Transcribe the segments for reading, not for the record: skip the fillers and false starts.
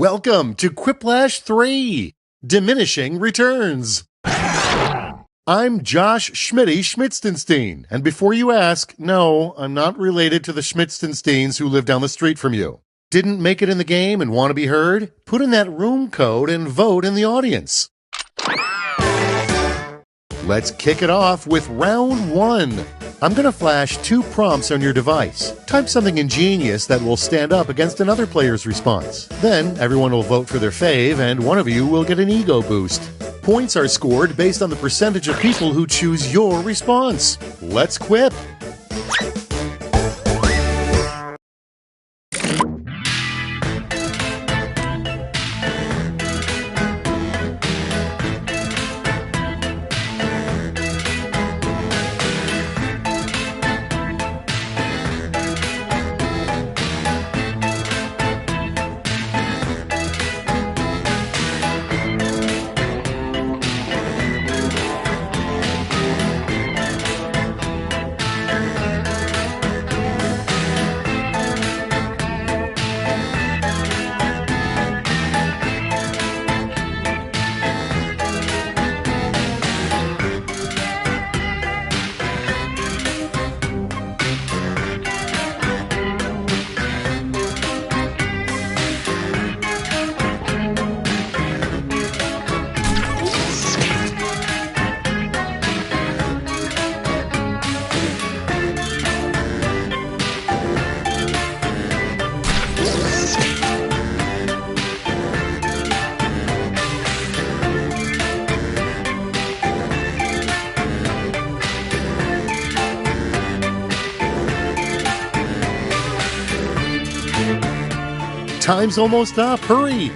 Welcome to Quiplash 3, Diminishing Returns. I'm Josh Schmitty Schmitzenstein, and before you ask, no, I'm not related to the Schmitzensteins who live down the street from you. Didn't make it in the game and want to be heard? Put in that room code and vote in the audience. Let's kick it off with round 1. I'm going to flash 2 prompts on your device. Type something ingenious that will stand up against another player's response. Then everyone will vote for their fave and one of you will get an ego boost. Points are scored based on the percentage of people who choose your response. Let's quip! Time's almost up. Hurry!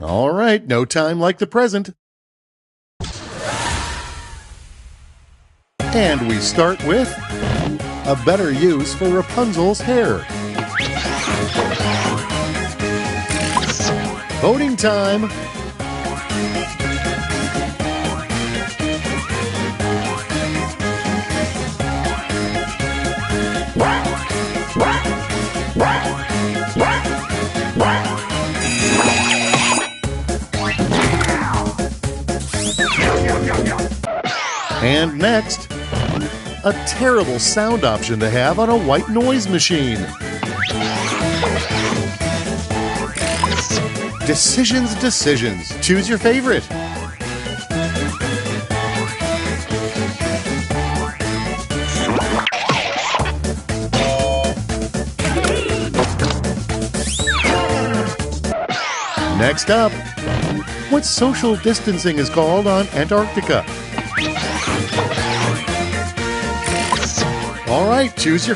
All right, no time like the present. And we start with a better use for Rapunzel's hair. Voting time! And next, a terrible sound option to have on a white noise machine. Decisions, decisions. Choose your favorite. Next up, what social distancing is called on Antarctica? All right, choose your...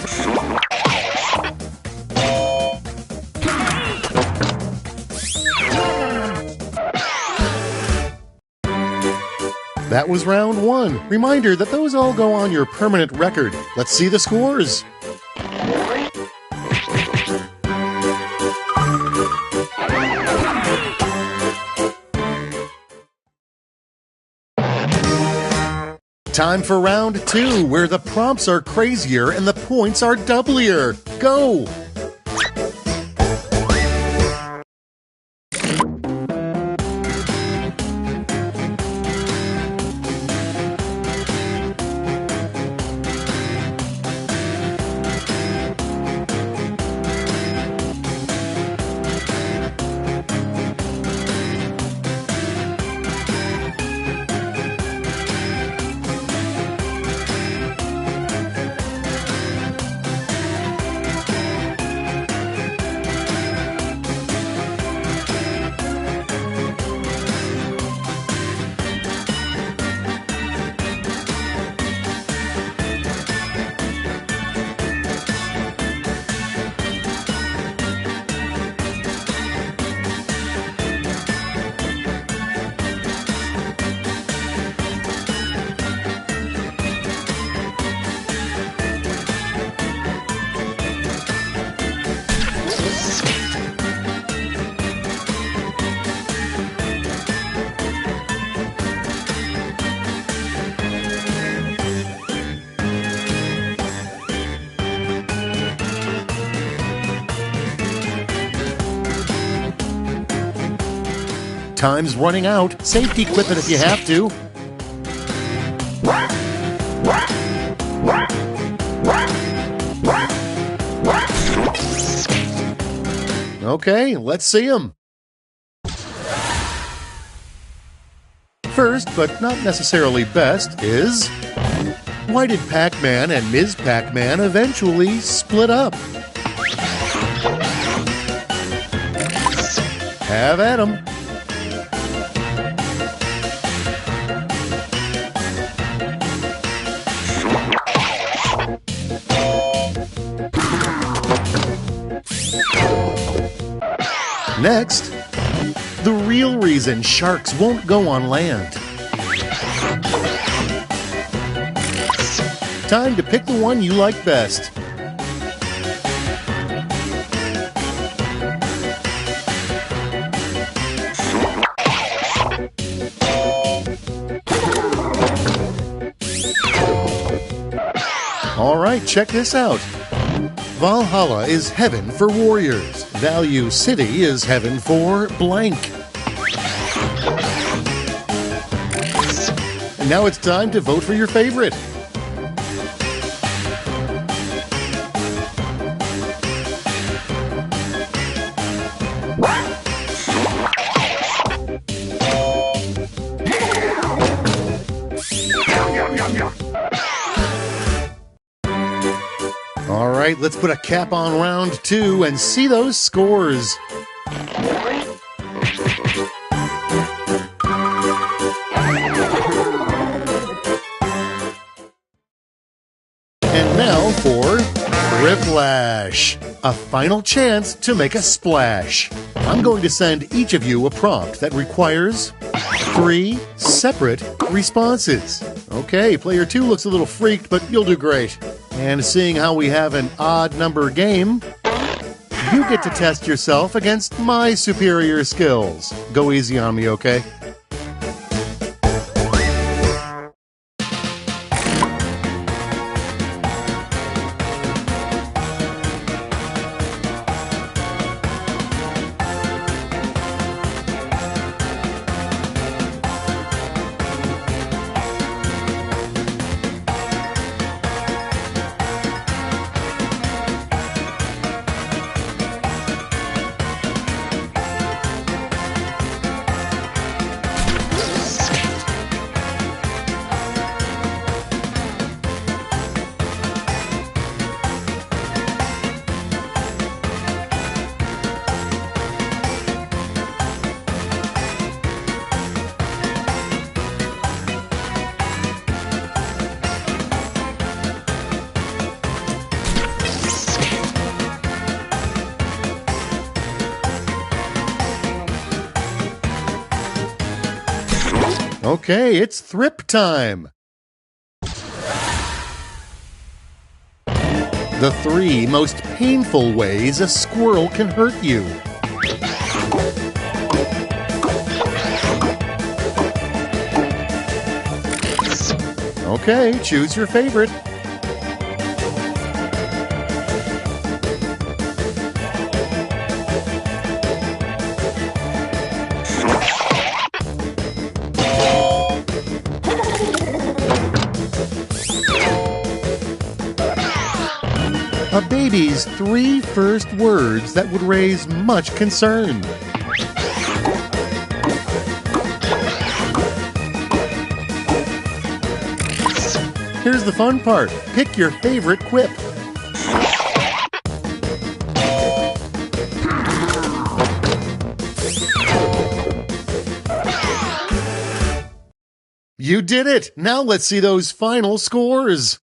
That was round 1. Reminder that those all go on your permanent record. Let's see the scores. Time for round 2, where the prompts are crazier and the points are doublier. Go! Time's running out. Safety quip it if you have to. Okay, let's see them. First, but not necessarily best, is why did Pac-Man and Ms. Pac-Man eventually split up? Have at 'em. Next, the real reason sharks won't go on land. Time to pick the one you like best. All right, check this out. Valhalla is heaven for warriors. Value City is heaven for blank. And now it's time to vote for your favorite. All right, let's put a cap on round 2 and see those scores. And now for Whiplash, a final chance to make a splash. I'm going to send each of you a prompt that requires 3 separate responses. Okay, player 2 looks a little freaked, but you'll do great. And seeing how we have an odd number game, you get to test yourself against my superior skills. Go easy on me, okay? Okay, it's thrip time. The 3 most painful ways a squirrel can hurt you. Okay, choose your favorite. A baby's 3 first words that would raise much concern. Here's the fun part. Pick your favorite quip. You did it! Now let's see those final scores.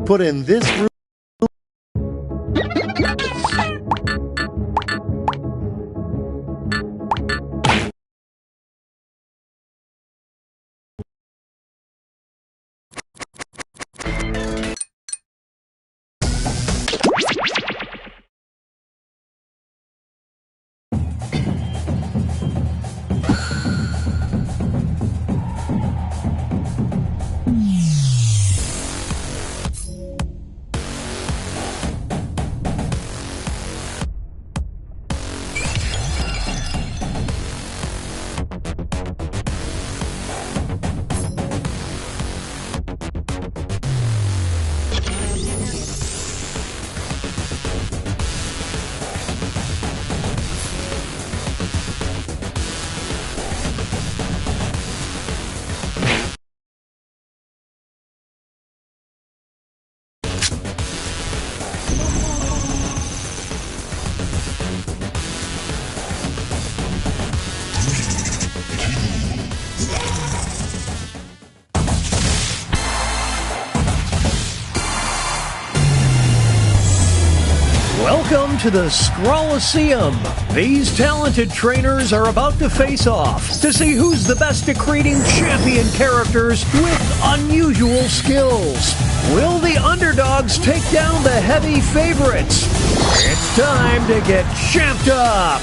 Put in this group. Welcome to the Scrolliseum. These talented trainers are about to face off to see who's the best at creating champion characters with unusual skills. Will the underdogs take down the heavy favorites? It's time to get champed up.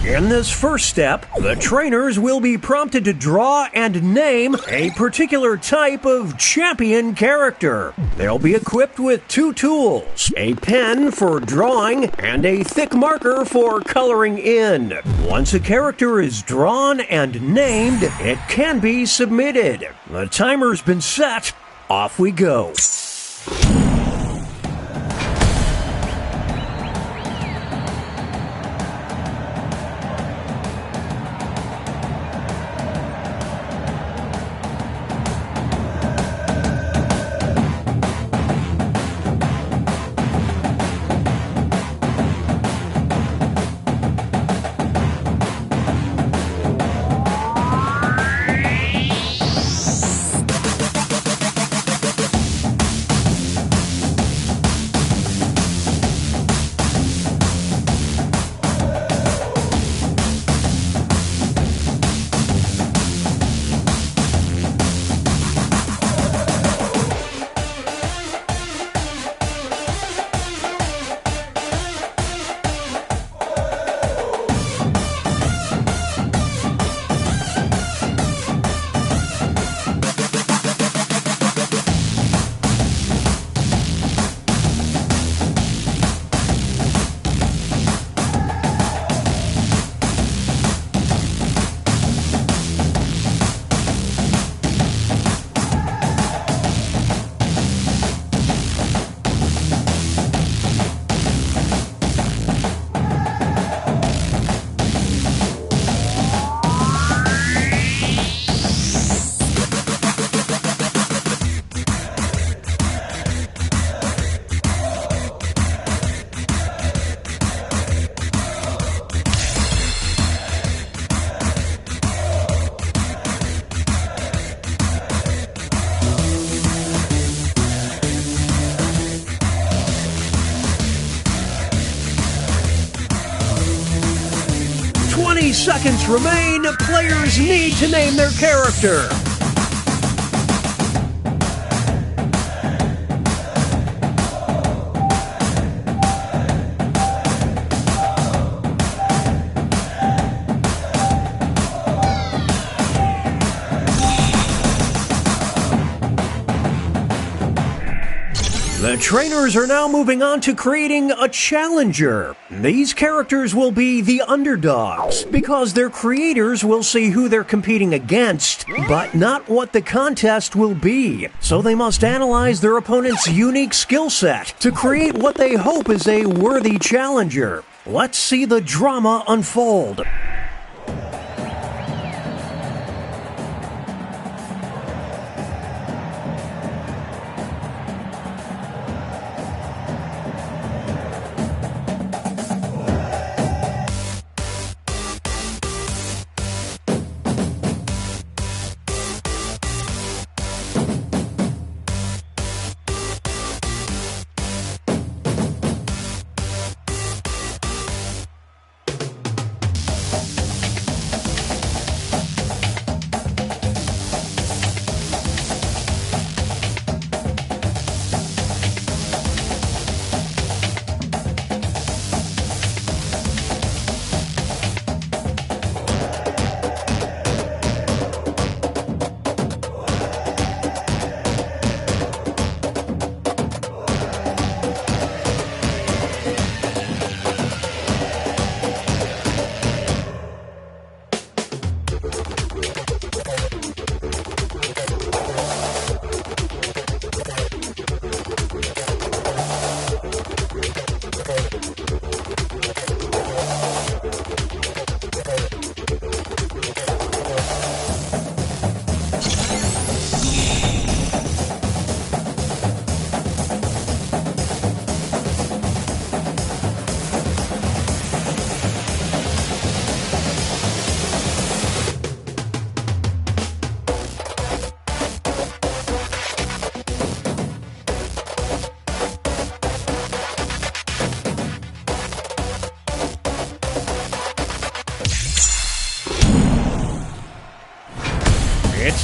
In this first step, the trainers will be prompted to draw and name a particular type of champion character. They'll be equipped with 2 tools, a pen for drawing and a thick marker for coloring in. Once a character is drawn and named, it can be submitted. The timer's been set. Off we go. Seconds remain. Players need to name their character. The trainers are now moving on to creating a challenger. These characters will be the underdogs because their creators will see who they're competing against, but not what the contest will be. So they must analyze their opponent's unique skill set to create what they hope is a worthy challenger. Let's see the drama unfold.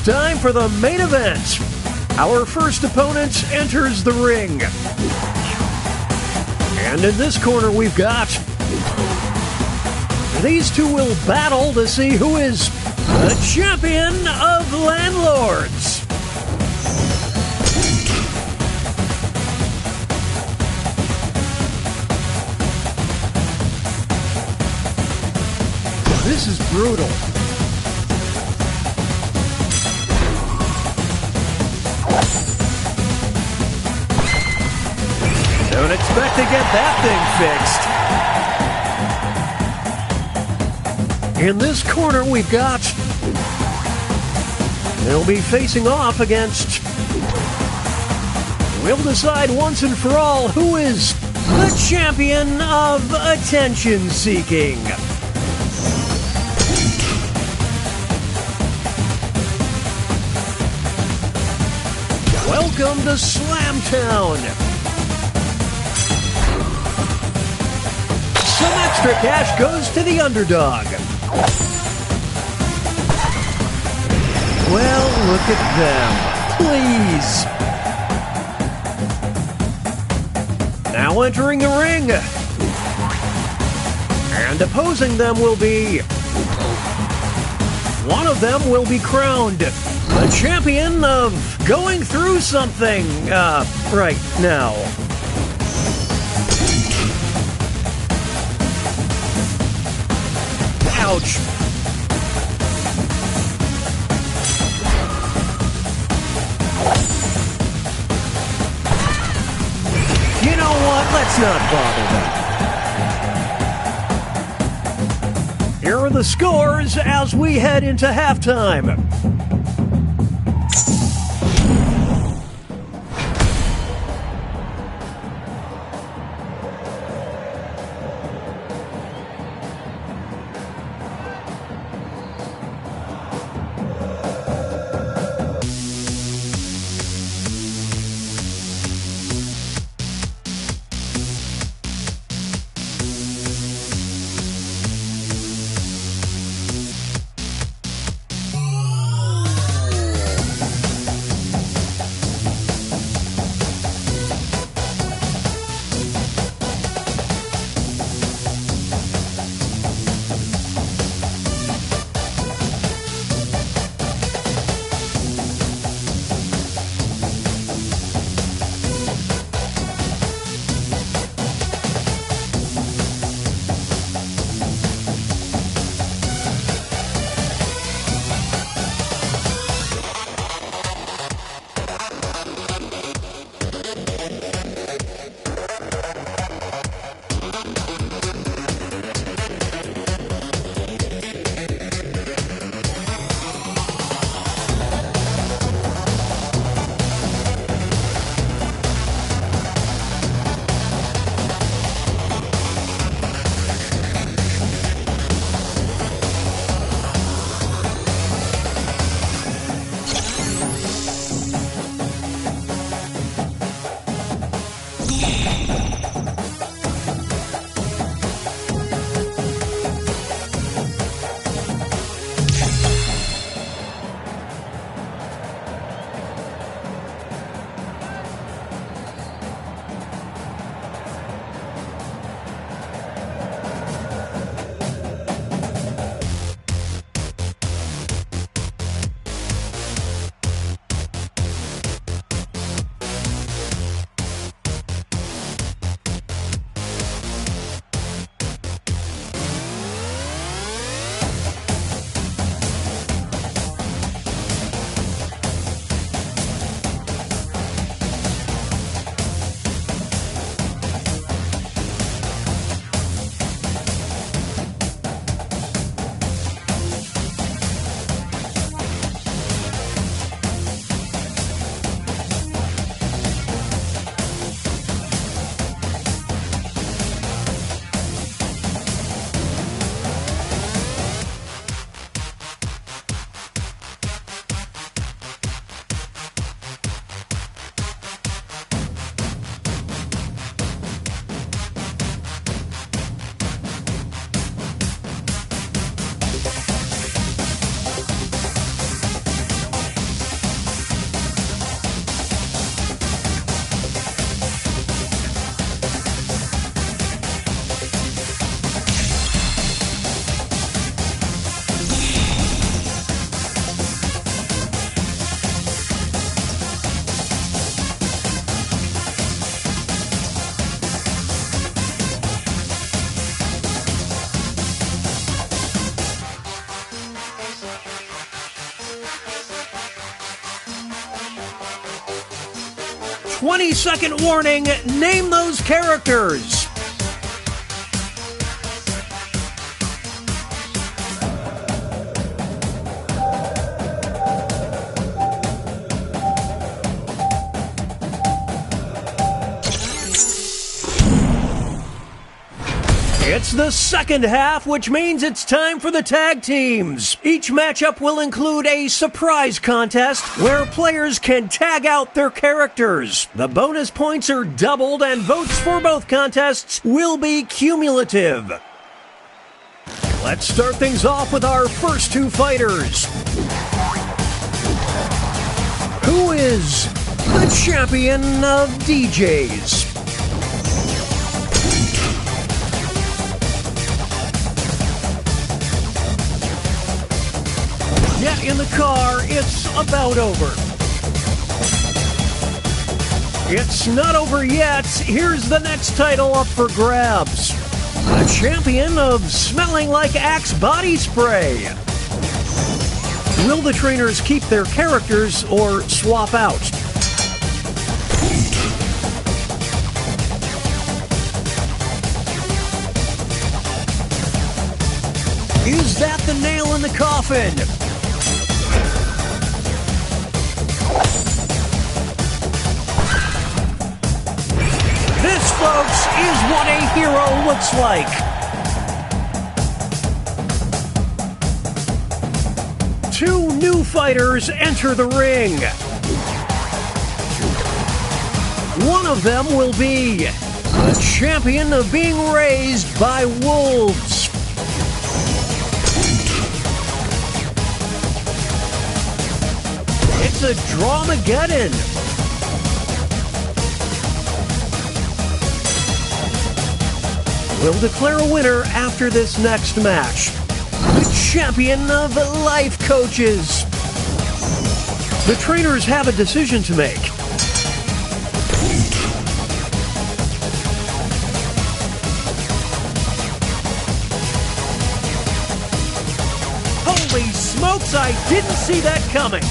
time for the main event. Our first opponent enters the ring. And in this corner we've got... These two will battle to see who is the champion of landlords. This is brutal. Don't expect to get that thing fixed. In this corner, we've got... They'll be facing off against... We'll decide once and for all who is the champion of attention-seeking. Welcome to Slamtown. Some extra cash goes to the underdog. Well, look at them. Please. Now entering the ring. And opposing them will be... One of them will be crowned the champion of going through something right now. Ouch. You know what? Let's not bother them. Here are the scores as we head into halftime. 20-second warning. Name those characters. It's the second half, which means it's time for the tag teams. Each matchup will include a surprise contest where players can tag out their characters. The bonus points are doubled and votes for both contests will be cumulative. Let's start things off with our first two fighters. Who is the champion of DJs? Yet in the car, it's about over. It's not over yet. Here's the next title up for grabs. The champion of smelling like Axe body spray. Will the trainers keep their characters or swap out? Is that the nail in the coffin? This, folks, is what a hero looks like. Two new fighters enter the ring. One of them will be the champion of being raised by wolves. It's a Dramageddon. We'll declare a winner after this next match. The champion of life coaches. The trainers have a decision to make. Holy smokes, I didn't see that coming.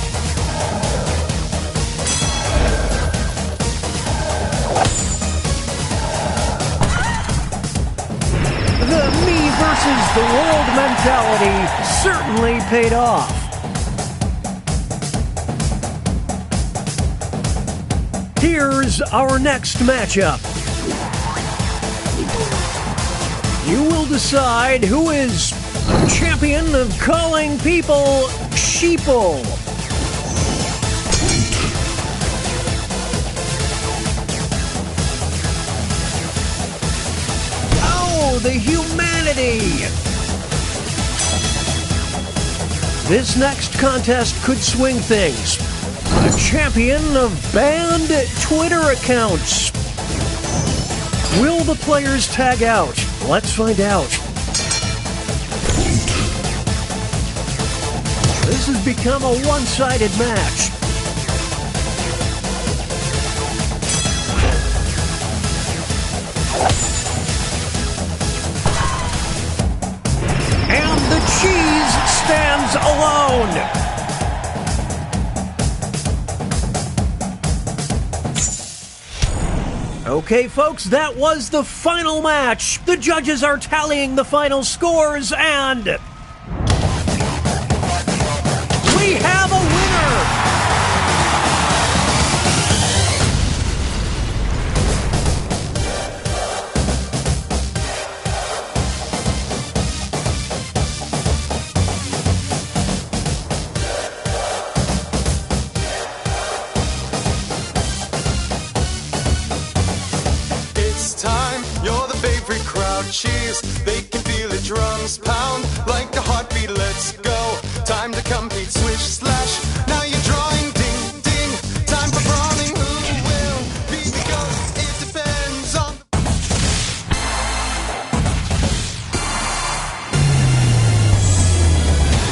The me versus the world mentality certainly paid off. Here's our next matchup. You will decide who is the champion of calling people sheeple. The humanity. This next contest could swing things. The champion of banned Twitter accounts. Will the players tag out? Let's find out. This has become a one-sided match. Cheese stands alone. Okay, folks, that was the final match. The judges are tallying the final scores, and we have a winner. Cheers, they can feel the drums pound like a heartbeat. Let's go. Time to compete. Swish slash. Now you're drawing. Ding ding. Time for brawling. Who will be the ghost? It depends on.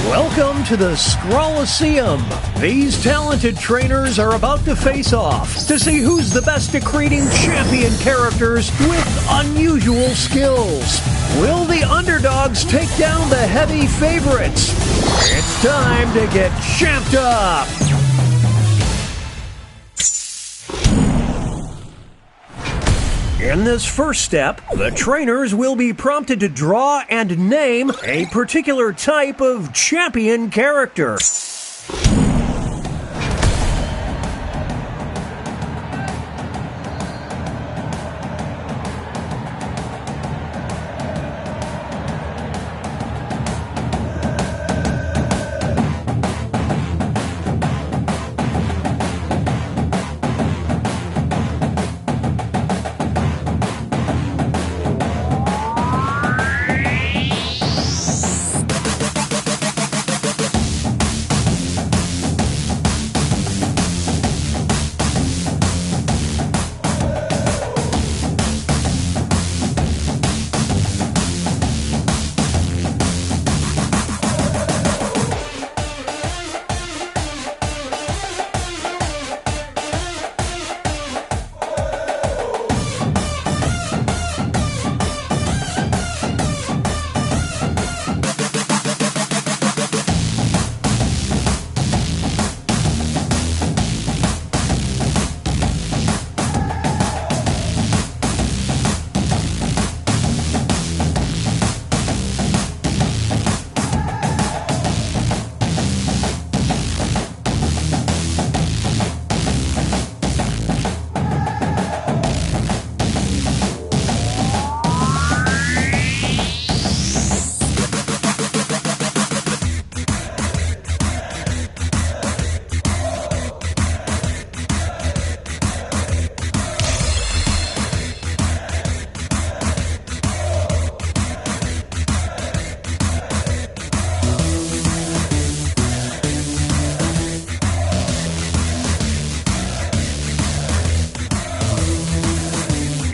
Welcome to the Scrolliseum. These talented trainers are about to face off to see who's the best at creating champion characters with unusual skills. Will the underdogs take down the heavy favorites? It's time to get champed up. In this first step, the trainers will be prompted to draw and name a particular type of champion character.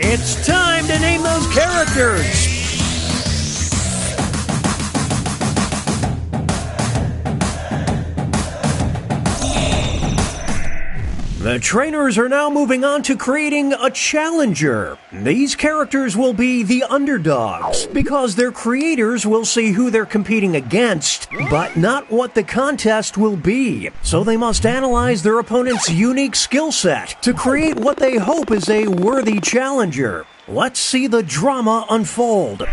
It's time to name those characters! The trainers are now moving on to creating a challenger. These characters will be the underdogs, because their creators will see who they're competing against, but not what the contest will be. So they must analyze their opponent's unique skill set to create what they hope is a worthy challenger. Let's see the drama unfold.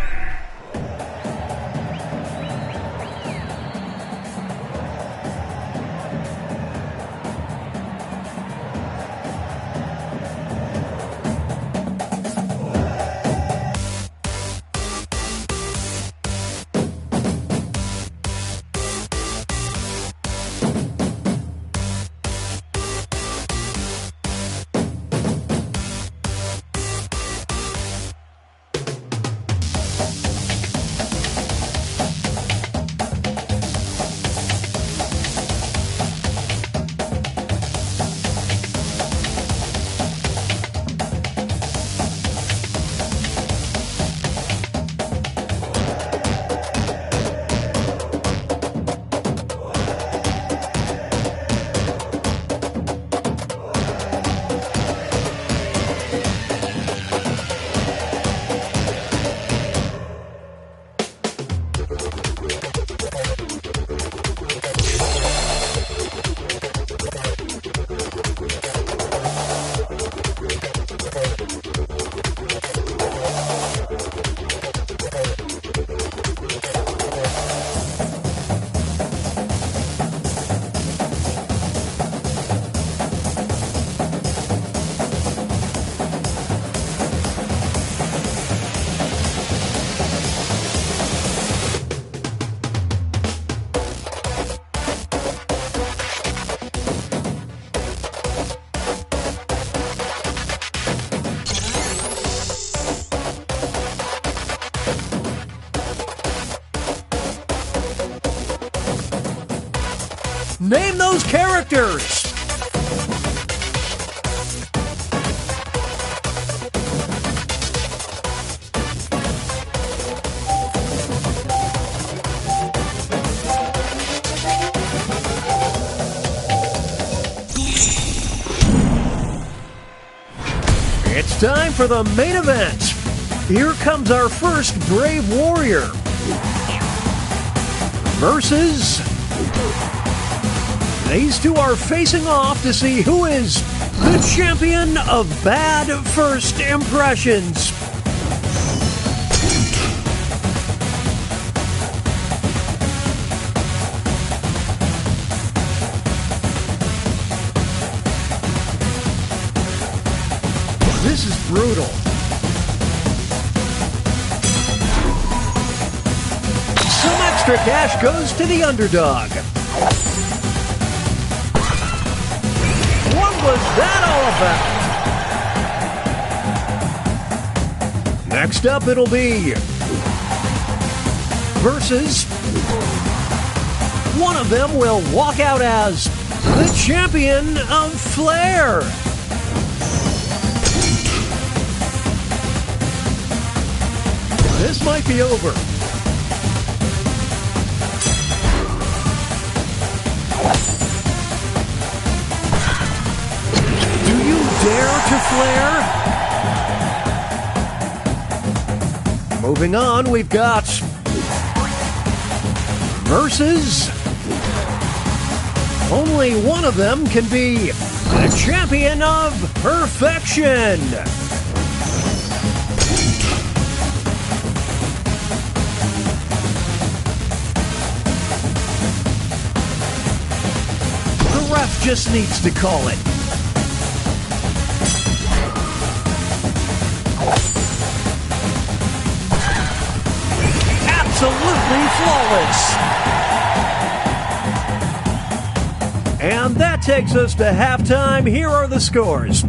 Name those characters! It's time for the main event. Here comes our first brave warrior versus These two are facing off to see who is the champion of bad first impressions. This is brutal. Some extra cash goes to the underdog. What was that all about? Next up, it'll be versus. One of them will walk out as the champion of Flair. This might be over. Do you dare to Flair? Moving on, we've got versus. Only one of them can be the champion of perfection. The ref just needs to call it. Absolutely flawless. And that takes us to halftime. Here are the scores.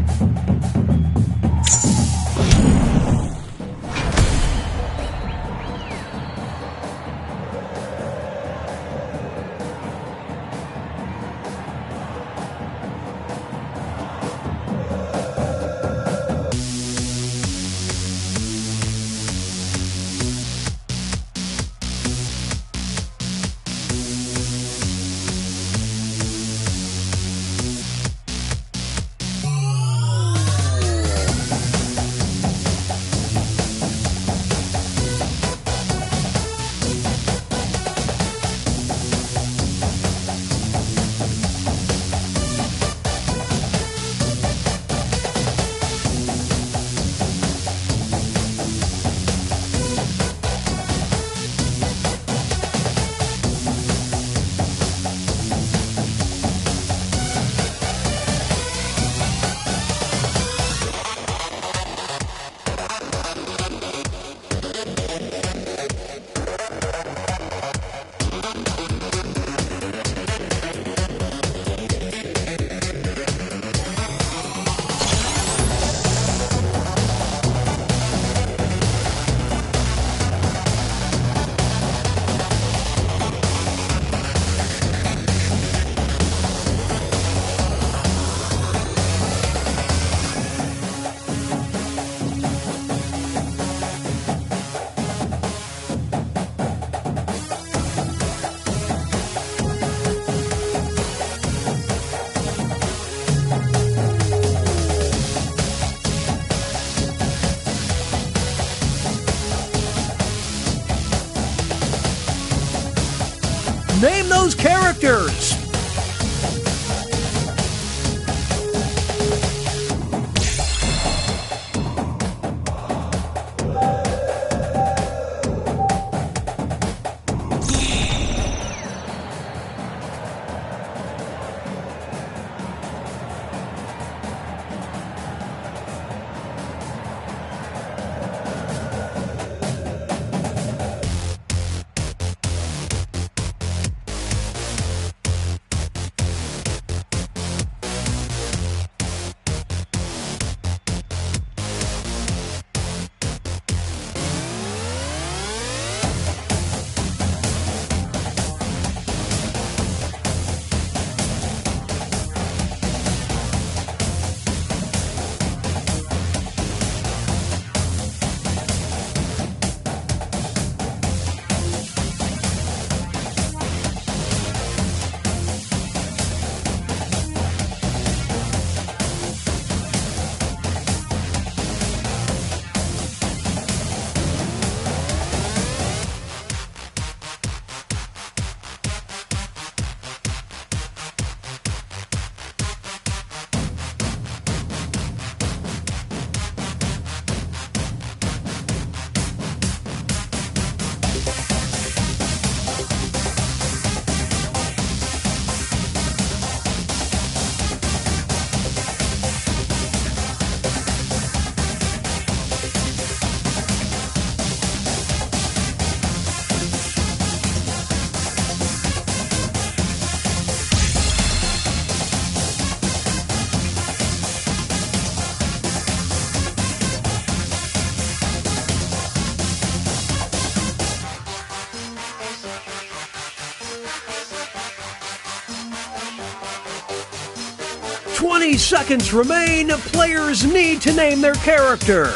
Name those characters. 20 seconds remain. Players need to name their character.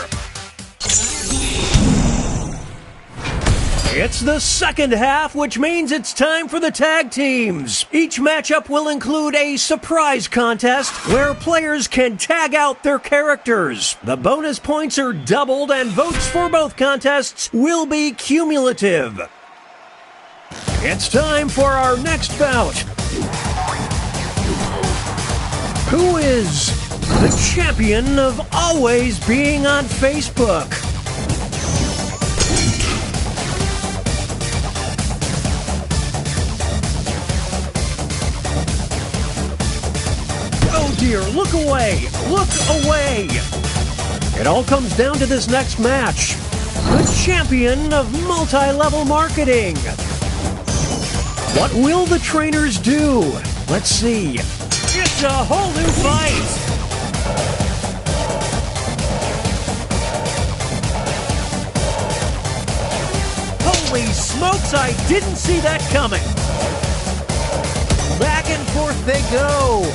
It's the second half, which means it's time for the tag teams. Each matchup will include a surprise contest where players can tag out their characters. The bonus points are doubled and votes for both contests will be cumulative. It's time for our next bout. Who is the champion of always being on Facebook? Oh dear, look away! Look away! It all comes down to this next match. The champion of multi-level marketing. What will the trainers do? Let's see. It's a whole new fight! Holy smokes, I didn't see that coming! Back and forth they go!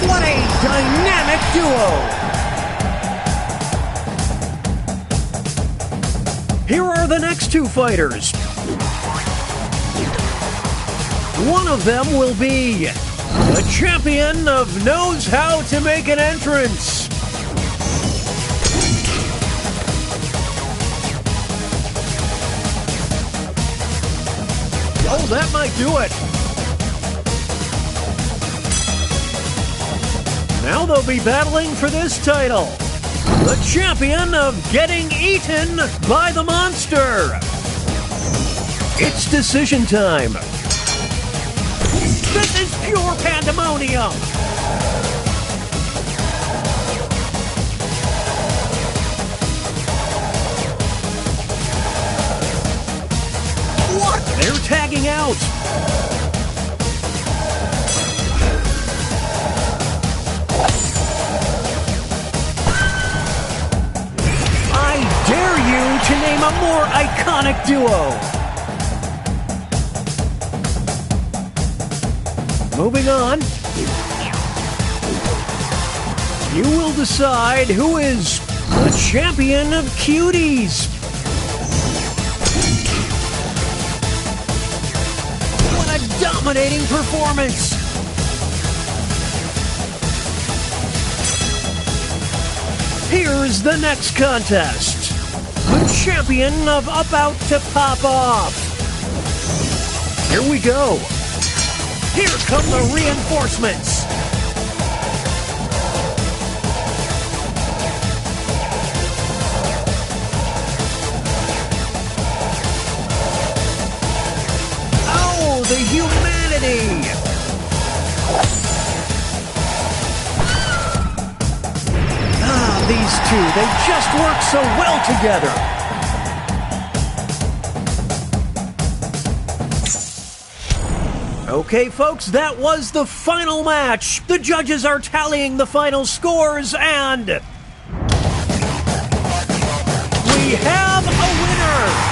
What a dynamic duo! Here are the next two fighters. One of them will be the champion of knows how to make an entrance. Oh, that might do it. Now they'll be battling for this title. The champion of getting eaten by the monster. It's decision time. This is pure pandemonium. What? They're tagging out. To name a more iconic duo. Moving on. You will decide who is the champion of cuties. What a dominating performance. Here's the next contest. The champion of About to Pop Off. Here we go. Here come the reinforcements. Oh, the humanity. These two, they just work so well together. Okay, folks, that was the final match. The judges are tallying the final scores, and we have a winner.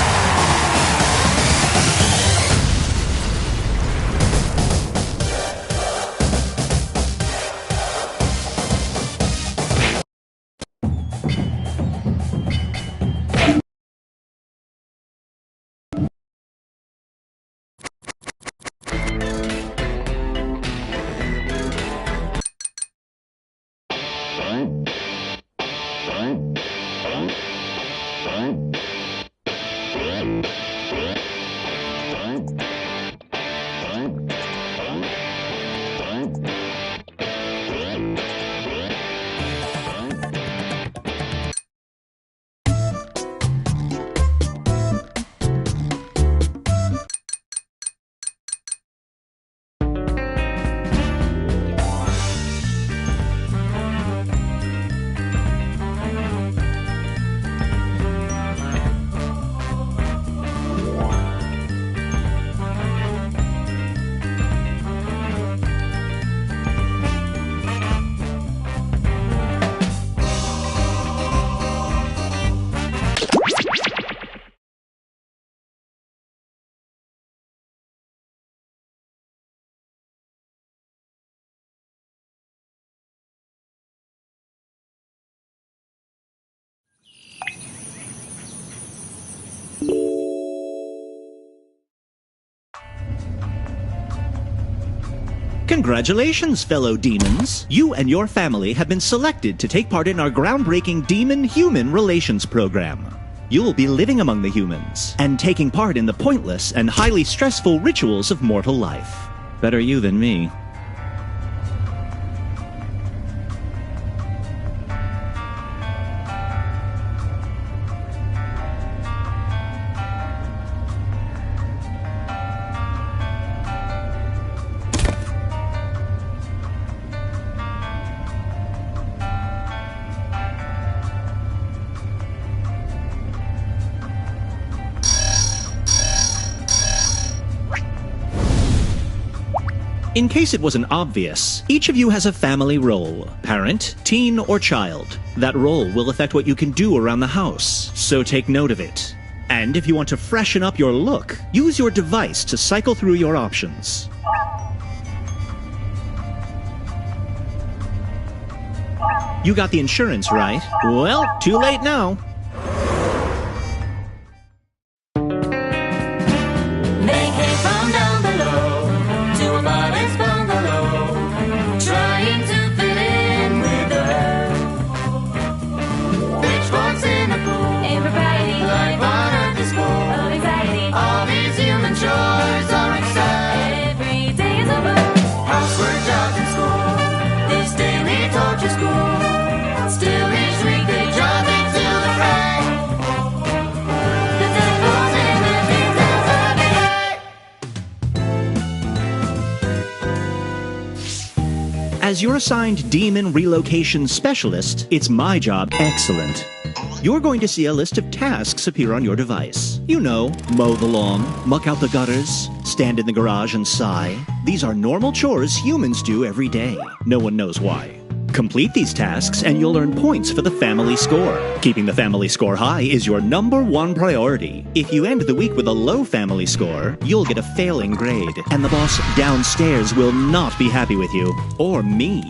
Congratulations, fellow demons. You and your family have been selected to take part in our groundbreaking demon-human relations program. You'll be living among the humans and taking part in the pointless and highly stressful rituals of mortal life. Better you than me. In case it wasn't obvious, each of you has a family role: parent, teen, or child. That role will affect what you can do around the house, so take note of it. And if you want to freshen up your look, use your device to cycle through your options. You got the insurance, right? Well, too late now. They came from down below to a modest bungalow, trying to fit in with the herd. Pitchforks in the pool, impropriety, life on earth is full of anxiety. All these human chores are exciting. Every day is a burn. Housework, jobs, and school. This daily torture school. Still each week they jump into the fray. The devil's in the details of the day. As your assigned demon relocation specialist, it's my job. Excellent. You're going to see a list of tasks appear on your device. You know, mow the lawn, muck out the gutters, stand in the garage and sigh. These are normal chores humans do every day. No one knows why. Complete these tasks and you'll earn points for the family score. Keeping the family score high is your #1 priority. If you end the week with a low family score, you'll get a failing grade, and the boss downstairs will not be happy with you. Or me.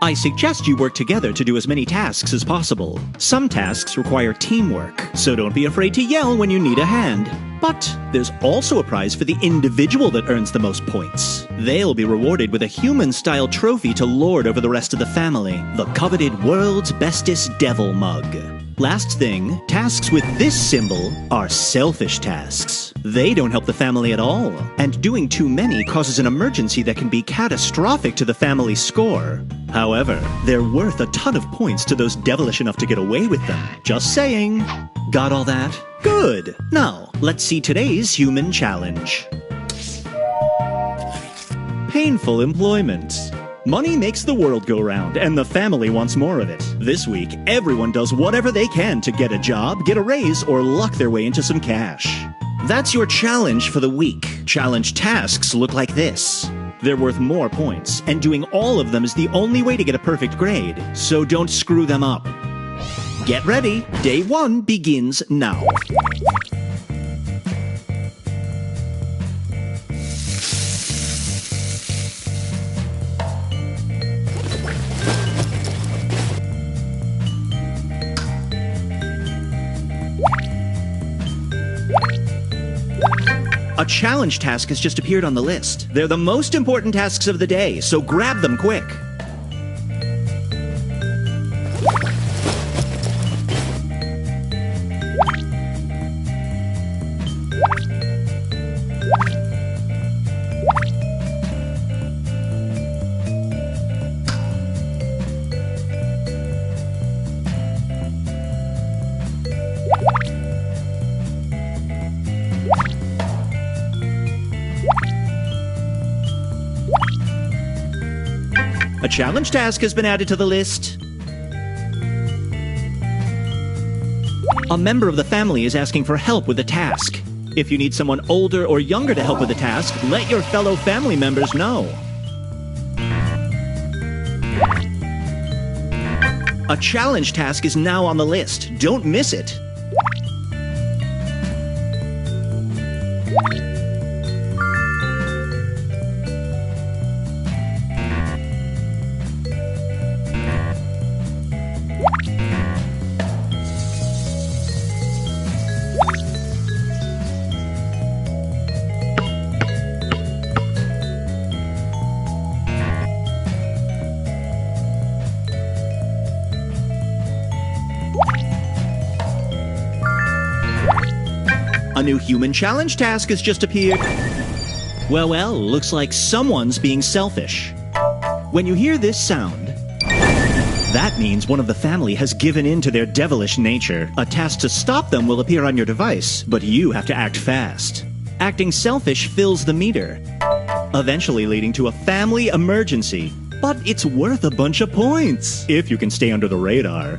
I suggest you work together to do as many tasks as possible. Some tasks require teamwork, so don't be afraid to yell when you need a hand. But there's also a prize for the individual that earns the most points. They'll be rewarded with a human-style trophy to lord over the rest of the family, the coveted World's Bestest Devil Mug. Last thing, tasks with this symbol are selfish tasks. They don't help the family at all, and doing too many causes an emergency that can be catastrophic to the family score. However, they're worth a ton of points to those devilish enough to get away with them. Just saying. Got all that? Good. Now, let's see today's human challenge. Painful employment. Money makes the world go round, and the family wants more of it. This week, everyone does whatever they can to get a job, get a raise, or luck their way into some cash. That's your challenge for the week. Challenge tasks look like this. They're worth more points, and doing all of them is the only way to get a perfect grade, so don't screw them up. Get ready. Day 1 begins now. A challenge task has just appeared on the list. They're the most important tasks of the day, so grab them quick. A challenge task has been added to the list. A member of the family is asking for help with a task. If you need someone older or younger to help with the task, let your fellow family members know. A challenge task is now on the list. Don't miss it. human challenge task has just appeared. Well, looks like someone's being selfish. When you hear this sound, that means one of the family has given in to their devilish nature. A task to stop them will appear on your device, but you have to act fast. Acting selfish fills the meter, eventually leading to a family emergency. But it's worth a bunch of points, if you can stay under the radar.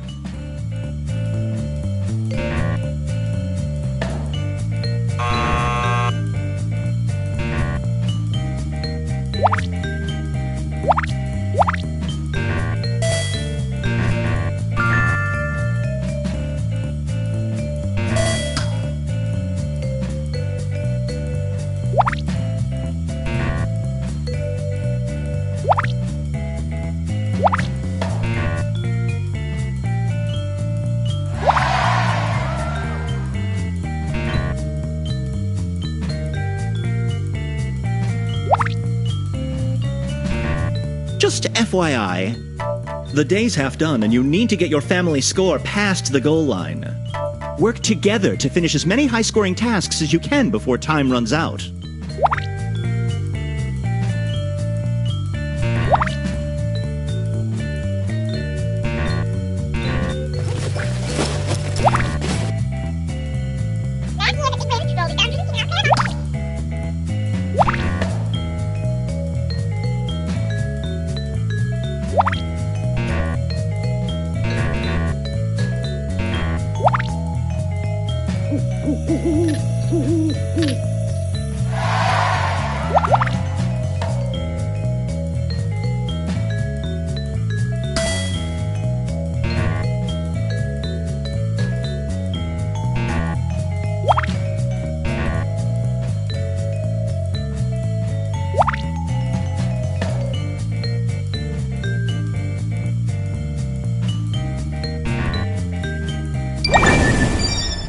Just FYI, the day's half done and you need to get your family score past the goal line. Work together to finish as many high-scoring tasks as you can before time runs out.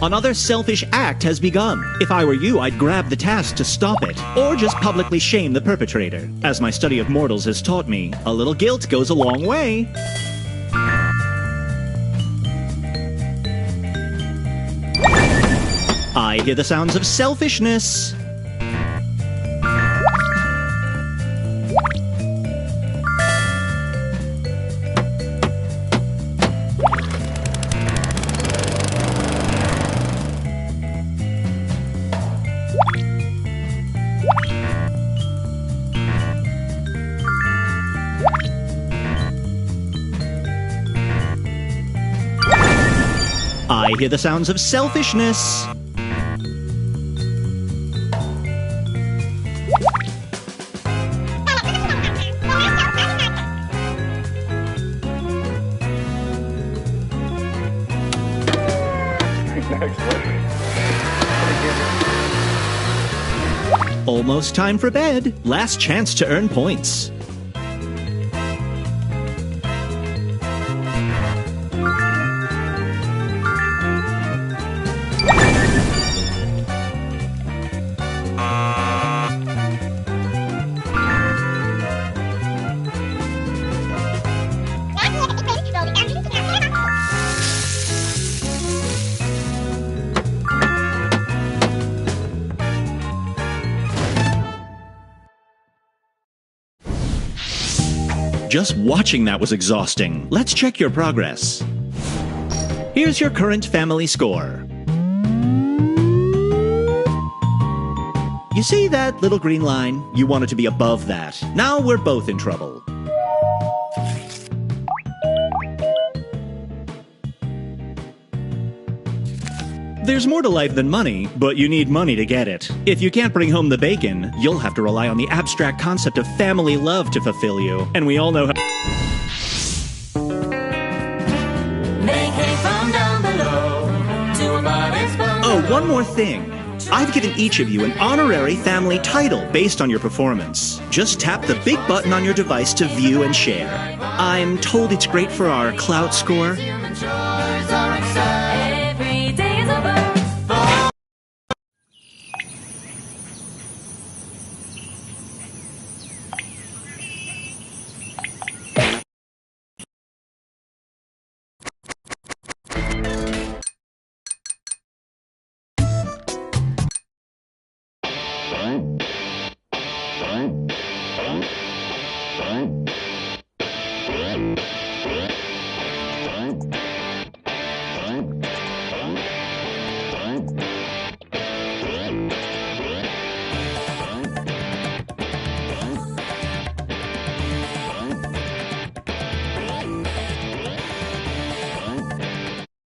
Another selfish act has begun. If I were you, I'd grab the task to stop it, or just publicly shame the perpetrator. As my study of mortals has taught me, a little guilt goes a long way. I hear the sounds of selfishness. I hear the sounds of selfishness. Almost time for bed. Last chance to earn points. Just watching that was exhausting. Let's check your progress. Here's your current family score. You see that little green line? You want it to be above that. Now we're both in trouble. There's more to life than money, but you need money to get it. If you can't bring home the bacon, you'll have to rely on the abstract concept of family love to fulfill you. And we all know how... Oh, one more thing. I've given each of you an honorary family title based on your performance. Just tap the big button on your device to view and share. I'm told it's great for our clout score.